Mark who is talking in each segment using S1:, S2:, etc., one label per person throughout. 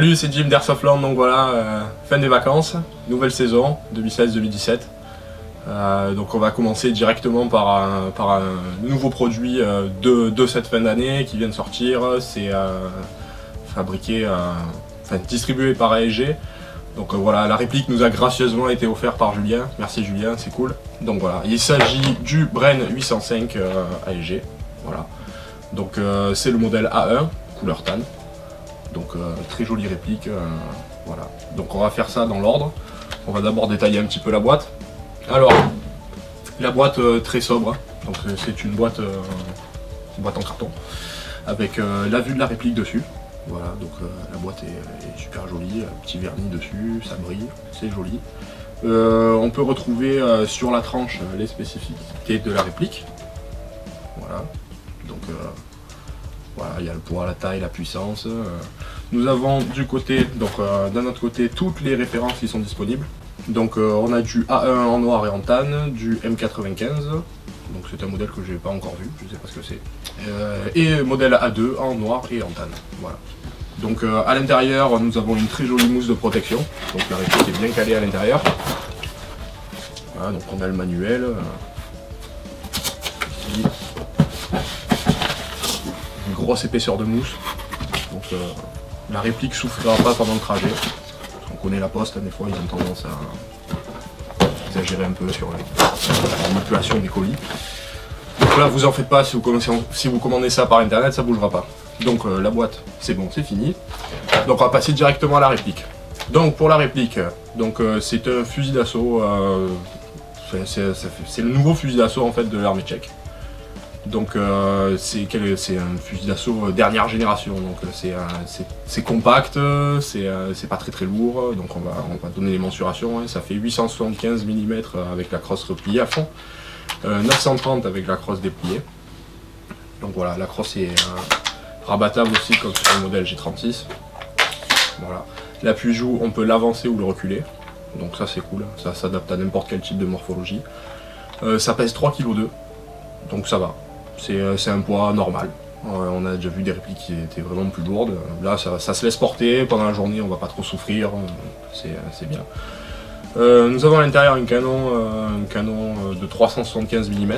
S1: Salut, c'est Jim d'Airsoftland, donc voilà, fin des vacances, nouvelle saison, 2016-2017. Donc on va commencer directement par un nouveau produit de cette fin d'année qui vient de sortir. C'est fabriqué, distribué par AEG. Donc voilà, la réplique nous a gracieusement été offerte par Julien. Merci Julien, c'est cool. Donc voilà, il s'agit du Bren 805 AEG. Voilà. Donc c'est le modèle A1, couleur tan. Donc très jolie réplique, voilà. Donc on va faire ça dans l'ordre. On va d'abord détailler un petit peu la boîte. Alors, la boîte très sobre, donc c'est une boîte en carton, avec la vue de la réplique dessus. Voilà, donc la boîte est super jolie, petit vernis dessus, ça brille, c'est joli. On peut retrouver sur la tranche les spécificités de la réplique. Voilà, donc voilà, il y a le poids, la taille, la puissance. Nous avons du côté, donc d'un autre côté, toutes les références qui sont disponibles. Donc on a du A1 en noir et en tan, du M95, donc c'est un modèle que je n'ai pas encore vu, je ne sais pas ce que c'est. Et modèle A2 en noir et en tan. Voilà. Donc à l'intérieur, nous avons une très jolie mousse de protection. Donc la réplique est bien calée à l'intérieur. Voilà, donc on a le manuel. Ici. Une grosse épaisseur de mousse. Donc la réplique souffrira pas pendant le trajet. On connaît la poste, des fois ils ont tendance à exagérer un peu sur la manipulation des colis. Donc là vous en faites pas, si vous commandez ça par internet, ça bougera pas. Donc la boîte, c'est bon, c'est fini. Donc on va passer directement à la réplique. Donc pour la réplique, c'est un fusil d'assaut, c'est le nouveau fusil d'assaut en fait de l'armée tchèque. Donc c'est un fusil d'assaut dernière génération, donc c'est compact, c'est pas très lourd, donc on va donner les mensurations, hein. Ça fait 875 mm avec la crosse repliée à fond, 930 avec la crosse dépliée. Donc voilà, la crosse est rabattable aussi comme sur le modèle G36. Voilà. L'appui-joue, on peut l'avancer ou le reculer, donc ça c'est cool, ça s'adapte à n'importe quel type de morphologie. Ça pèse 3,2 kg, donc ça va. C'est un poids normal. On a déjà vu des répliques qui étaient vraiment plus lourdes. Là, ça se laisse porter. Pendant la journée, on va pas trop souffrir. C'est bien. Nous avons à l'intérieur un canon de 375 mm.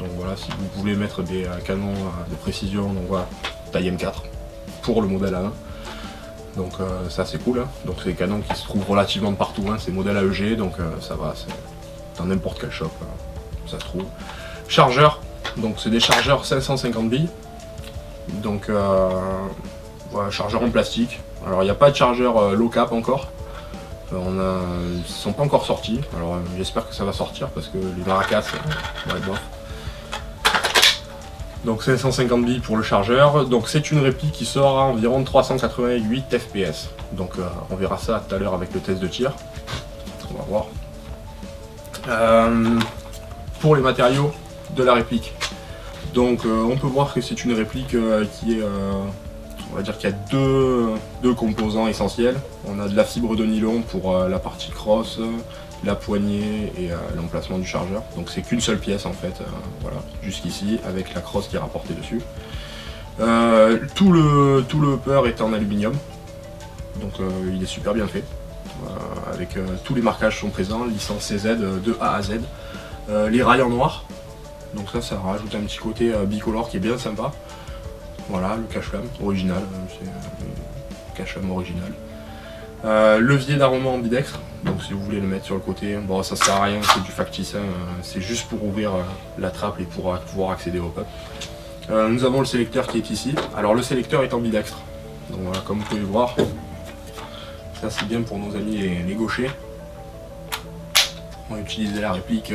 S1: Donc voilà, si vous voulez mettre des canons de précision, donc voilà, taille M4 pour le modèle A1. Donc ça c'est cool. Hein. Donc c'est des canons qui se trouvent relativement de partout. Hein. C'est modèle AEG, donc ça va. Dans n'importe quel shop, ça se trouve. Chargeur. Donc c'est des chargeurs 550 billes, donc voilà, chargeur en plastique. Alors il n'y a pas de chargeur low cap encore, ils sont pas encore sortis, alors j'espère que ça va sortir parce que les maracas, ouais, bof. Donc 550 billes pour le chargeur, donc c'est une réplique qui sort à environ 388 fps, donc on verra ça tout à l'heure avec le test de tir, on va voir. Pour les matériaux de la réplique. Donc on peut voir que c'est une réplique qui est, on va dire qu'il y a deux composants essentiels. On a de la fibre de nylon pour la partie crosse, la poignée et l'emplacement du chargeur. Donc c'est qu'une seule pièce en fait, voilà, jusqu'ici avec la crosse qui est rapportée dessus. Tout le upper est en aluminium, donc il est super bien fait. Avec tous les marquages sont présents, licence CZ de A à Z. Les rails en noir. Donc ça rajoute un petit côté bicolore qui est bien sympa. Voilà, le cache-flamme original, c'est le cache-flamme original. Levier d'armement ambidextre, donc si vous voulez le mettre sur le côté, bon ça sert à rien, c'est du factice, hein, c'est juste pour ouvrir la trappe et pour pouvoir accéder au pop. Nous avons le sélecteur qui est ici. Alors le sélecteur est ambidextre, donc voilà, comme vous pouvez voir, ça c'est bien pour nos amis les gauchers. On va utiliser la réplique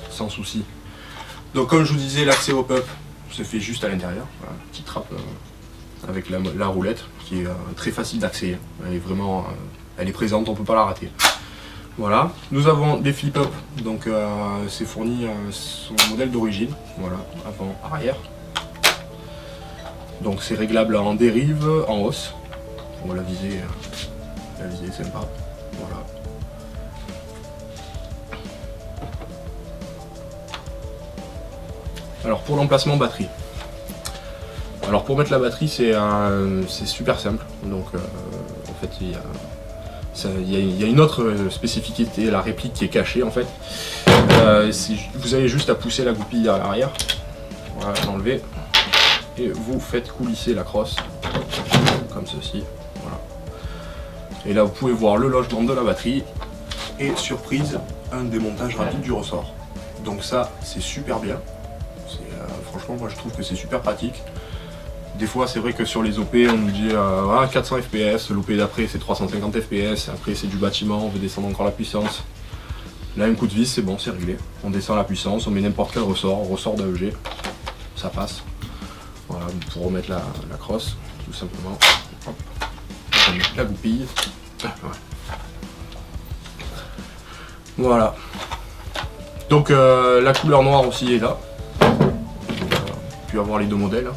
S1: sans souci. Donc comme je vous disais, l'accès au pop se fait juste à l'intérieur, voilà, petite trappe avec la roulette qui est très facile d'accès, elle est présente, on ne peut pas la rater. Voilà, nous avons des flip-up, donc c'est fourni son modèle d'origine, voilà, avant, arrière. Donc c'est réglable en dérive, en hausse, bon, la visée est sympa, voilà. Alors pour l'emplacement batterie. Alors pour mettre la batterie c'est super simple. Donc fait il y a une autre spécificité, la réplique qui est cachée en fait. Vous avez juste à pousser la goupille à l'arrière, voilà, l'enlever, et vous faites coulisser la crosse, comme ceci, voilà. Et là vous pouvez voir le logement de la batterie, et surprise, un démontage rapide du ressort. Donc ça, c'est super bien. Franchement, moi je trouve que c'est super pratique. Des fois, c'est vrai que sur les OP, on nous dit 400 fps, l'OP d'après c'est 350 fps, après c'est du bâtiment, on veut descendre encore la puissance. Là, un coup de vis, c'est bon, c'est réglé. On descend la puissance, on met n'importe quel ressort d'AEG, ça passe. Voilà, pour remettre la crosse, tout simplement. Hop. On met la goupille. Voilà. Donc la couleur noire aussi est là. Puis avoir les deux modèles.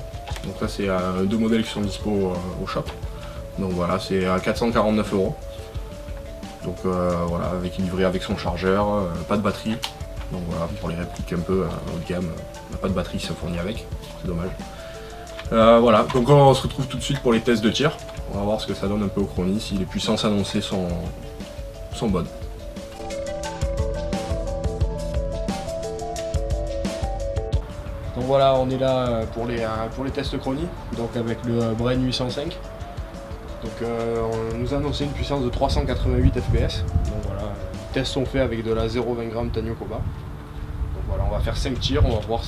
S1: Donc là c'est deux modèles qui sont dispo au shop. Donc voilà, c'est à 449 €. Donc voilà, avec une livrée avec son chargeur, pas de batterie. Donc voilà, pour les répliques un peu haut de gamme, on n'a pas de batterie qui se fournit avec, c'est dommage. Voilà, donc on se retrouve tout de suite pour les tests de tir. On va voir ce que ça donne un peu au chronie, si les puissances annoncées sont bonnes. Donc voilà, on est là pour les tests chronie, donc avec le Brain 805. Donc on nous a annoncé une puissance de 388 fps. Donc voilà, les tests sont faits avec de la 0,20 g Tanyo Koba. Donc voilà, on va faire 5 tirs, on va voir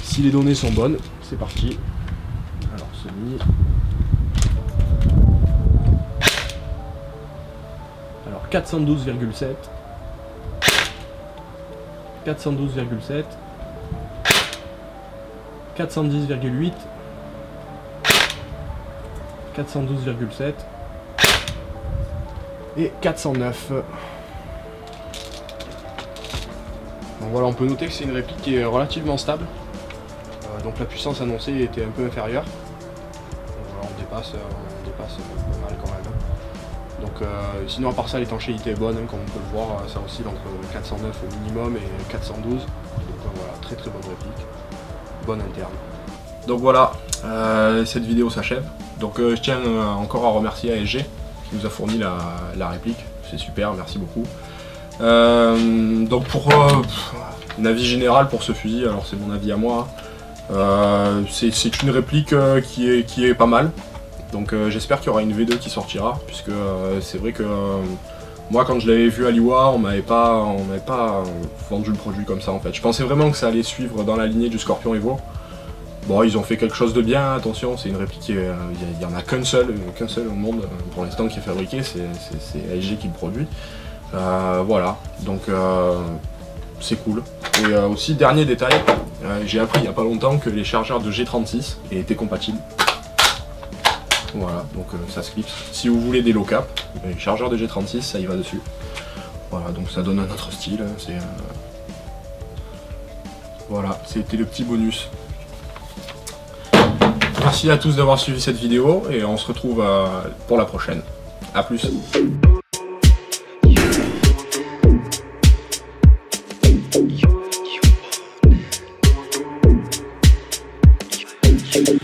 S1: si les données sont bonnes. C'est parti. Alors semi. Alors 412,7. 412,7, 410,8, 412,7 et 409. Donc voilà, on peut noter que c'est une réplique qui est relativement stable. Donc la puissance annoncée était un peu inférieure. Donc voilà, on dépasse pas mal quand même. Donc sinon à part ça, l'étanchéité est bonne, hein, comme on peut le voir, ça oscille entre 409 au minimum et 412. Donc voilà, très très bonne réplique, bonne interne. Donc voilà, cette vidéo s'achève. Donc je tiens encore à remercier ASG qui nous a fourni la réplique, c'est super, merci beaucoup. Donc pour un avis général pour ce fusil, alors c'est mon avis à moi, c'est une réplique qui est pas mal. Donc j'espère qu'il y aura une V2 qui sortira, puisque c'est vrai que moi quand je l'avais vu à l'IWA, on m'avait pas vendu le produit comme ça en fait. Je pensais vraiment que ça allait suivre dans la lignée du Scorpion Evo. Bon, ils ont fait quelque chose de bien, attention, c'est une réplique, il n'y en a qu'un seul au monde pour l'instant qui est fabriqué, c'est ASG qui le produit. Voilà, donc c'est cool. Et aussi, dernier détail, j'ai appris il n'y a pas longtemps que les chargeurs de G36 étaient compatibles. Voilà, donc ça se clipse. Si vous voulez des low cap, les chargeurs de G36, ça y va dessus. Voilà, donc ça donne un autre style. Voilà, c'était le petit bonus. Merci à tous d'avoir suivi cette vidéo et on se retrouve pour la prochaine. A plus.
S2: You